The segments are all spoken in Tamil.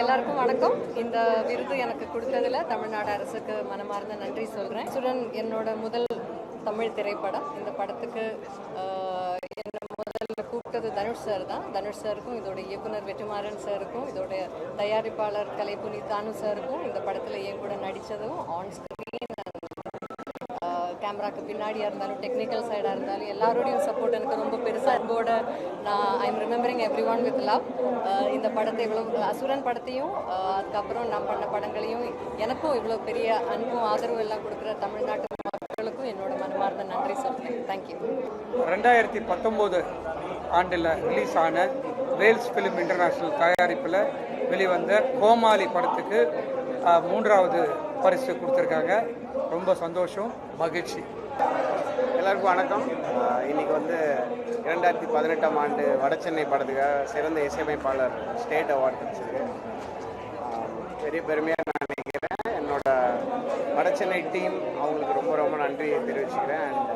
எல்லாருக்கும் வணக்கம். இந்த விருது எனக்கு கொடுத்ததில் தமிழ்நாடு அரசுக்கு மனமார்ந்த நன்றி சொல்கிறேன். சுரன் என்னோட முதல் தமிழ் திரைப்படம். இந்த படத்துக்கு என்னை முதல்ல கூப்பிட்டது தனுஷ் சார் தான். தனுஷ் சாருக்கும் இதோட இயக்குனர் வெற்றிமாறன் சாருக்கும் இதோட தயாரிப்பாளர் கலைப்புலி தானு சாருக்கும் இந்த படத்தில் என் கூட நடித்ததும் ஆன் ஸ்க்ரீன் கேமராக்கு பின்னாடியாக இருந்தாலும் டெக்னிக்கல் சைடாக இருந்தாலும் எல்லாரோடையும் சப்போர்ட் எனக்கு ரொம்ப பெருசாக அன்போட நான் I'm remembering every one with love. இந்த படத்தை இவ்வளோ அசுரன் படத்தையும் அதுக்கப்புறம் நான் பண்ண படங்களையும் எனக்கும் இவ்வளோ பெரிய அன்பும் ஆதரவும் எல்லாம் கொடுக்குற தமிழ்நாட்டு மக்களுக்கும் என்னோட மனமார்ந்த நன்றி சொல்கிறேன். தேங்க்யூ. 2019 ஆண்டில் ரிலீஸ் ஆன வேல்ஸ் ஃபிலிம் இன்டர்நேஷ்னல் தயாரிப்பில் வெளிவந்த கோமாளி படத்துக்கு 3வது பரிசு கொடுத்துருக்காங்க. ரொம்ப சந்தோஷம், மகிழ்ச்சி. எல்லாருக்கும் வணக்கம். இன்றைக்கி 2018ஆம் ஆண்டு வடசென்னை படத்துக்காக சிறந்த இசையமைப்பாளர் ஸ்டேட் அவார்டு கிடைச்சிருக்கு. பெரிய பெருமையாக நான் நினைக்கிறேன். என்னோட வடசென்னை டீம் அவங்களுக்கு ரொம்ப ரொம்ப நன்றி தெரிவிச்சுக்கிறேன். அண்ட்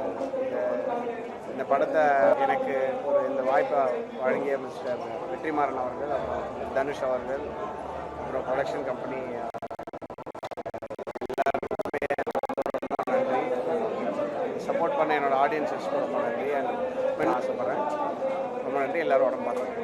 இந்த படத்தை எனக்கு இந்த வாய்ப்பை வழங்கிய மிஸ்டர் வெற்றிமாறன் அவர்கள், அப்புறம் தனுஷ் அவர்கள், அப்புறம் ப்ரொடக்ஷன் கம்பெனி சப்போர்ட் பண்ண என்னோட ஆடியன்ஸஸ் ரொம்ப நன்றி. அண்ட் ஆசைப்பட்றேன். ரொம்ப நன்றி. எல்லோரும் உடம்பு பார்த்துறேன்.